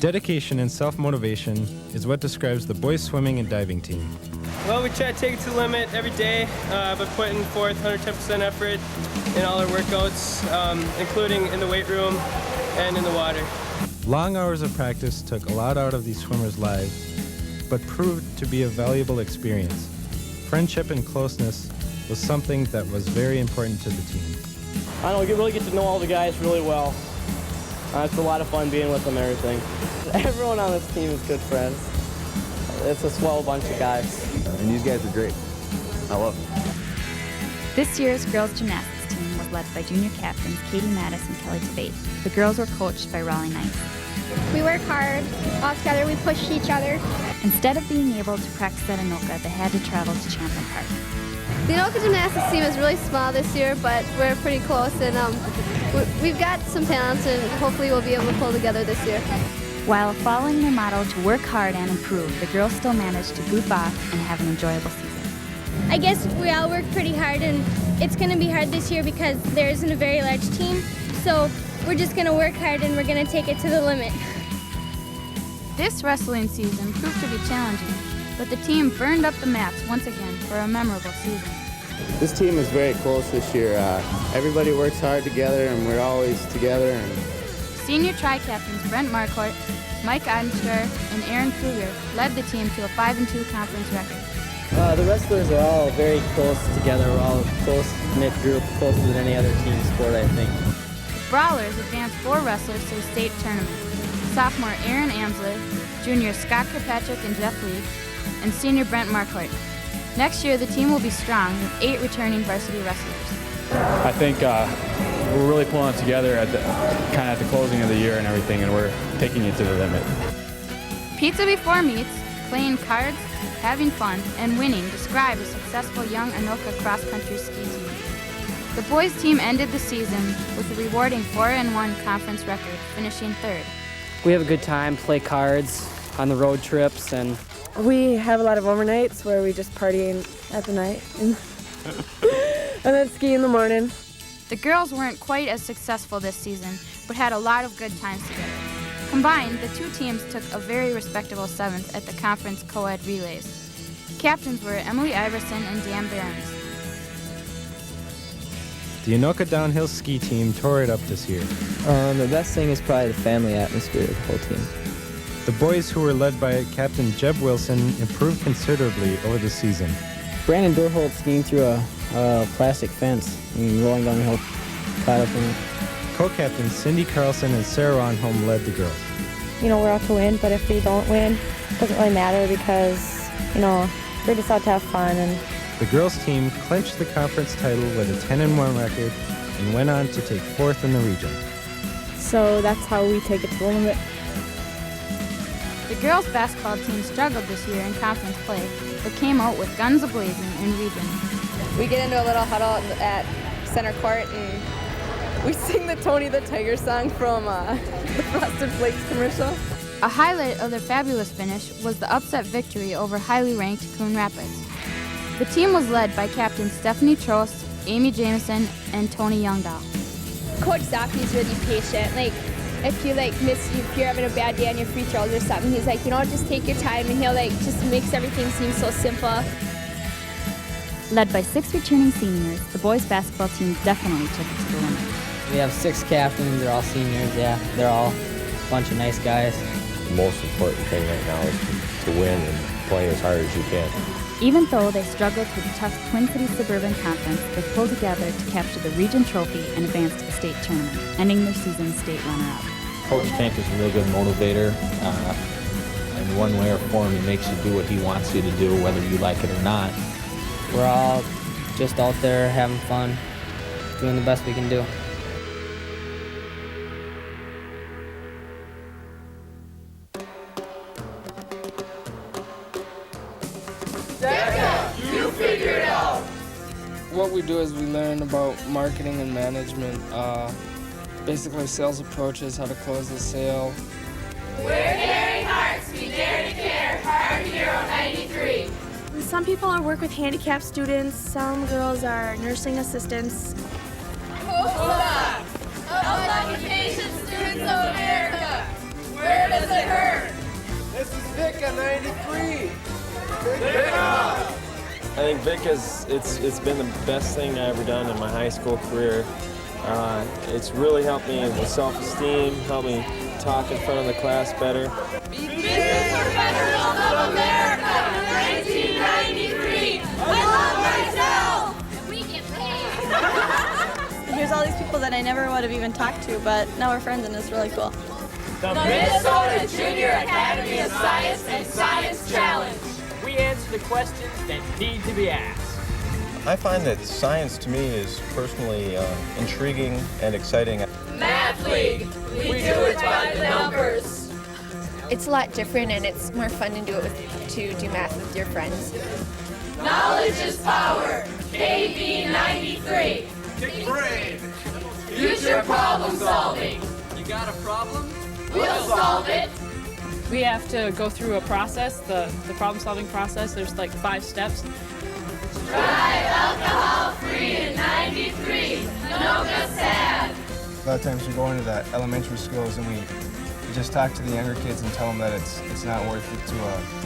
Dedication and self-motivation is what describes the boys swimming and diving team. Well, we try to take it to the limit every day by putting forth 110% effort in all our workouts, including in the weight room and in the water. Long hours of practice took a lot out of these swimmers' lives, but proved to be a valuable experience. Friendship and closeness was something that was very important to the team. I don't know, we really get to know all the guys really well. It's a lot of fun being with them and everything. Everyone on this team is good friends. It's a swell bunch of guys. And these guys are great. I love them. This year's girls gymnastics team was led by junior captains Katie Mattis and Kelly Tabate. The girls were coached by Raleigh Knight. We work hard. All together, we push each other. Instead of being able to practice at Anoka, they had to travel to Champlain Park. The Anoka gymnastics team is really small this year, but we're pretty close, and we've got some talents, and hopefully we'll be able to pull together this year. While following their motto to work hard and improve, the girls still managed to goof off and have an enjoyable season. I guess we all work pretty hard, and it's going to be hard this year because there isn't a very large team, so we're just going to work hard and we're going to take it to the limit. This wrestling season proved to be challenging, but the team burned up the mats once again for a memorable season. This team is very close this year. Everybody works hard together and we're always together. Senior tri-captains Brent Marcourt, Mike Eidenster, and Aaron Kruger led the team to a 5-2 conference record. The wrestlers are all very close together. We're all a close-knit group, closer than any other team sport, I think. Brawlers advanced 4 wrestlers to the state tournament. Sophomore Aaron Amsler, junior Scott Kirkpatrick and Jeff Lee, and senior Brent Marcourt. Next year, the team will be strong with 8 returning varsity wrestlers. I think we're really pulling it together at the closing of the year and everything, and we're taking it to the limit. Pizza before meets, playing cards, having fun, and winning describe a successful young Anoka cross-country ski team. The boys team ended the season with a rewarding 4-1 conference record, finishing 3rd. We have a good time, play cards on the road trips, and we have a lot of overnights where we just party at the night and then ski in the morning. The girls weren't quite as successful this season, but had a lot of good times together. Combined, the two teams took a very respectable 7th at the conference co-ed relays. Captains were Emily Iverson and Dan Behrens. The Anoka downhill ski team tore it up this year. The best thing is probably the family atmosphere of the whole team. The boys, who were led by Captain Jeb Wilson, improved considerably over the season. Brandon Durholt skiing through a plastic fence and rolling down the hill caught up in it. Co-captains Cindy Carlson and Sarah Ronholm led the girls. We're out to win, but if we don't win, it doesn't really matter because, we're just out to have fun. And the girls team clinched the conference title with a 10-1 record and went on to take 4th in the region. So that's how we take it to the limit. The girls basketball team struggled this year in conference play, but came out with guns a-blazing in region. We get into a little huddle at center court and we sing the Tony the Tiger song from the Frosted Flakes commercial. A highlight of their fabulous finish was the upset victory over highly ranked Coon Rapids. The team was led by captains Stephanie Trost, Amy Jameson, and Tony Youngdahl. Coach Zocchi's really patient. If you're having a bad day on your free throws or something, he's like, just take your time, and he'll just makes everything seem so simple. Led by 6 returning seniors, the boys basketball team definitely took it to the limit. We have 6 captains, they're all seniors, yeah. They're all a bunch of nice guys. The most important thing right now is to win and play as hard as you can. Even though they struggled with the tough Twin Cities Suburban Conference, they pulled together to capture the region trophy and advance to the state tournament, ending their season state runner-up. Coach Tank is a real good motivator. In one way or form, he makes you do what he wants you to do, whether you like it or not. We're all just out there having fun, doing the best we can do. You figure it out! What we do is we learn about marketing and management, basically sales approaches, how to close the sale. We're Daring Hearts, we dare to care, Heart Hero 93. Some people work with handicapped students, some girls are nursing assistants. Hola! Of Occupation Students of America! Where does it hurt? Anoka 93. I think Vic it's been the best thing I ever done in my high school career. It's really helped me with self-esteem, helped me talk in front of the class better. Business Professionals of America, 1993. I love myself. We get paid. Here's all these people that I never would have even talked to, but now we're friends and it's really cool. The Minnesota Junior Academy of Science and Science Challenge. We answer the questions that need to be asked. I find that science to me is personally intriguing and exciting. Math League, we do it by the numbers. It's a lot different and it's more fun to do math with your friends. Knowledge is power, KB 93. Big brain. Future problem solving. You got a problem? We'll solve it. We have to go through a process, the problem-solving process. There's like 5 steps. Drive alcohol-free in 93. Anoka sad. A lot of times we go into the elementary schools and we just talk to the younger kids and tell them that it's not worth it to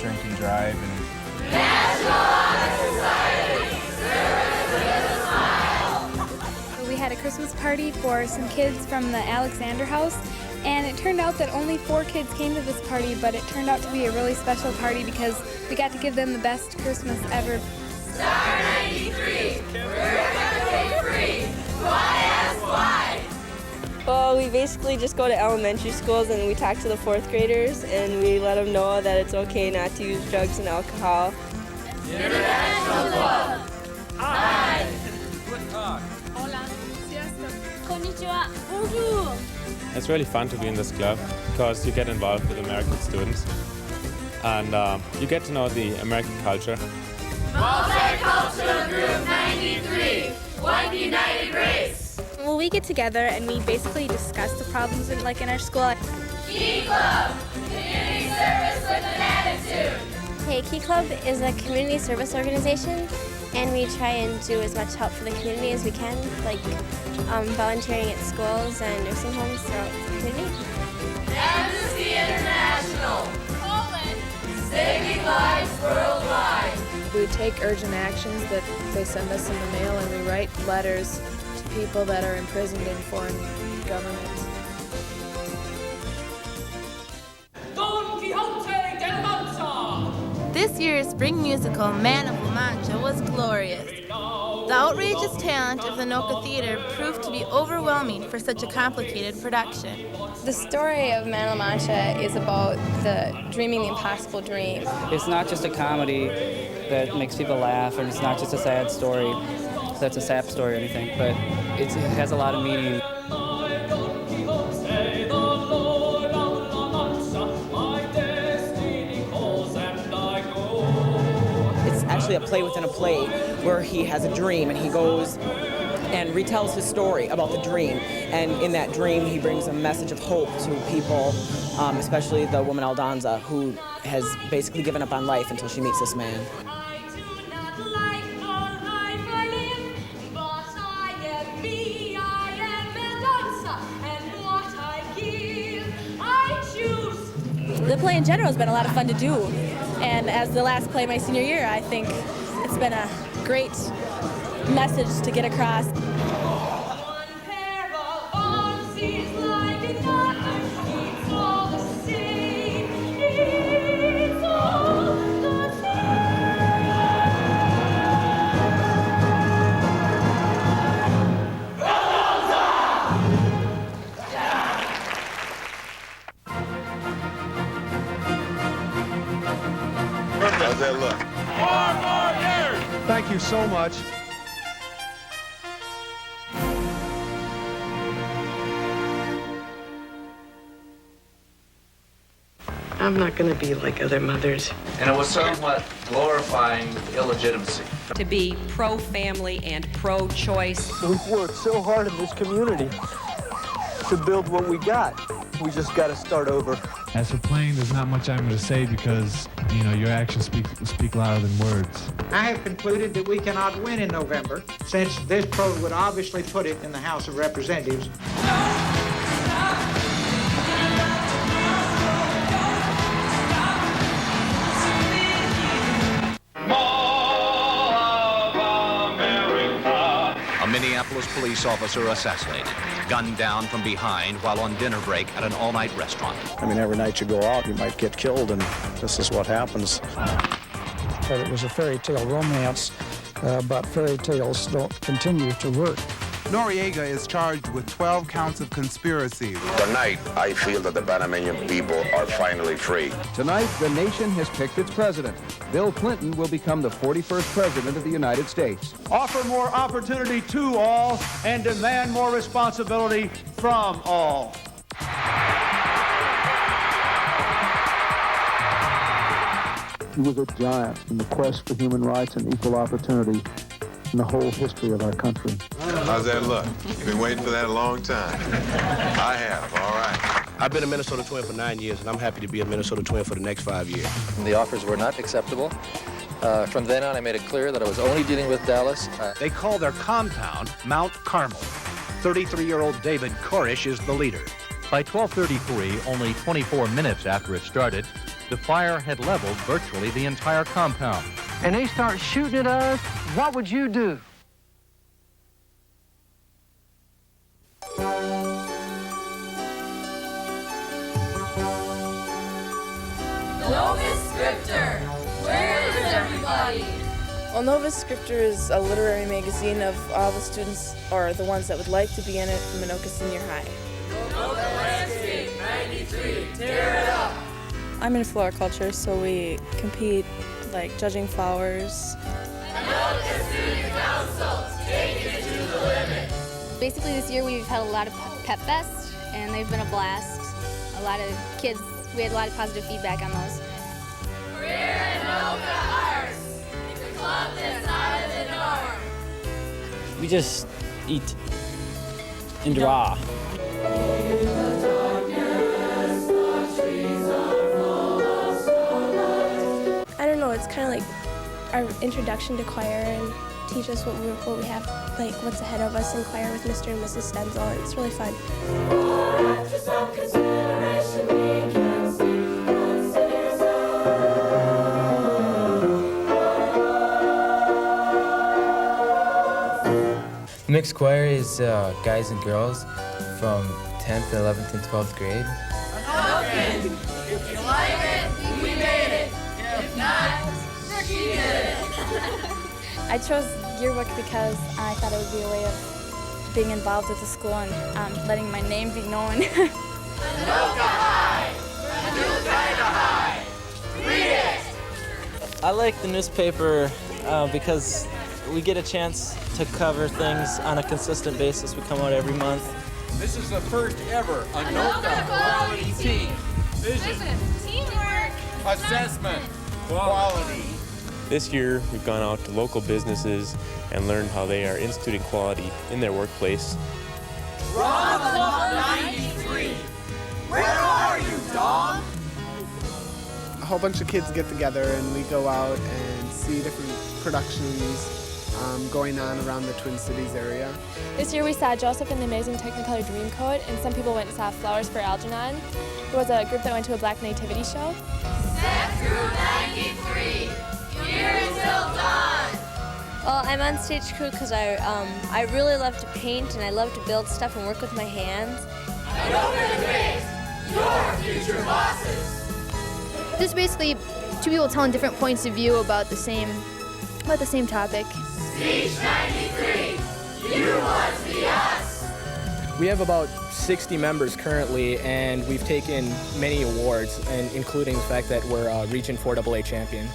drink and drive. And National Honor Society. Service with a smile. We had a Christmas party for some kids from the Alexander House. And it turned out that only 4 kids came to this party, but it turned out to be a really special party because we got to give them the best Christmas ever. Star 93, we're gonna free. Why ask why? Well, we basically just go to elementary schools and we talk to the 4th graders and we let them know that it's okay not to use drugs and alcohol. International Club. Hi. Good talk. Hola. Konnichiwa. Bonjour. It's really fun to be in this club because you get involved with American students and you get to know the American culture. Multicultural Group 93, one united race. Well, we get together and we basically discuss the problems in our school. Key Club, community service with an attitude. Hey, Key Club is a community service organization, and we try and do as much help for the community as we can, like volunteering at schools and nursing homes throughout the community. Amnesty International, Poland, saving lives worldwide. We take urgent actions that they send us in the mail, and we write letters to people that are imprisoned in foreign governments. Don Quixote de la Mancha. This year's spring musical, Man of La Mancha, was glorious. The outrageous talent of the Anoka Theater proved to be overwhelming for such a complicated production. The story of Man of La Mancha is about dreaming the impossible dream. It's not just a comedy that makes people laugh, and it's not just a sad story that's a sap story or anything, but it has a lot of meaning. It's actually a play within a play where he has a dream and he goes and retells his story about the dream. And in that dream, he brings a message of hope to people, especially the woman Aldonza, who has basically given up on life until she meets this man. The play in general has been a lot of fun to do, and as the last play my senior year, I think it's been a great message to get across. How's that look? Thank you so much. I'm not going to be like other mothers. And it was somewhat glorifying illegitimacy. To be pro-family and pro-choice. We've worked so hard in this community to build what we got. We just got to start over. As for playing, there's not much I'm going to say because, you know, your actions speak louder than words. I have concluded that we cannot win in November, since this vote would obviously put it in the House of Representatives. police officer assassinated, gunned down from behind while on dinner break at an all-night restaurant. I mean, every night you go out, you might get killed, and this is what happens. But it was a fairy tale romance, but fairy tales don't continue to work. Noriega is charged with 12 counts of conspiracy. Tonight, I feel that the Panamanian people are finally free. Tonight, the nation has picked its president. Bill Clinton will become the 41st president of the United States. Offer more opportunity to all and demand more responsibility from all. He was a giant in the quest for human rights and equal opportunity in the whole history of our country. How's that look? You've been waiting for that a long time. I have, all right. I've been a Minnesota Twin for 9 years, and I'm happy to be a Minnesota Twin for the next 5 years. The offers were not acceptable. From then on, I made it clear that I was only dealing with Dallas. They call their compound Mount Carmel. 33-year-old David Koresh is the leader. By 12:33, only 24 minutes after it started, the fire had leveled virtually the entire compound. And they start shooting at us, what would you do? Novus Scriptor, where is everybody? Well, Novus Scriptor is a literary magazine of all the students, or the ones that would like to be in it, from Anoka Senior High. Anoka Landscape 93, tear it up! I'm in floriculture, so we compete, like judging flowers. Anoka Student Council, take it to the limit! Basically this year we've had a lot of Pep Fest, and they've been a blast. A lot of kids, we had a lot of positive feedback on those. We're Anoka Arts, the club that's out of the norm. We just eat and draw. I don't know, it's kind of like our introduction to choir and teach us what we have, like what's ahead of us in choir with Mr. and Mrs. Stenzel, and it's really fun. Mixed choir is guys and girls from 10th, 11th, and 12th grade. Anokan, if you like it, we made it. If not, she did it. I chose Yearbook because I thought it would be a way of being involved with the school and letting my name be known. Anoka High, a new kind of high. Read it. I like the newspaper because we get a chance to cover things on a consistent basis. We come out every month. This is the first ever Anoka Quality Team. Vision, teamwork, assessment, quality. This year, we've gone out to local businesses and learned how they are instituting quality in their workplace. Wrong Club 93. Where are you, Dom? A whole bunch of kids get together and we go out and see different productions going on around the Twin Cities area. This year we saw Joseph and the Amazing Technicolor Dreamcoat, and some people went and saw Flowers for Algernon. There was a group that went to a Black Nativity show. Step through 93. Here until dawn. Well, I'm on stage crew because I really love to paint and I love to build stuff and work with my hands. Anoka the Great, your future bosses. This is basically two people telling different points of view about the same topic. Speech 93, you want to be us. We have about 60 members currently, and we've taken many awards, and including the fact that we're a Region 4AA champion.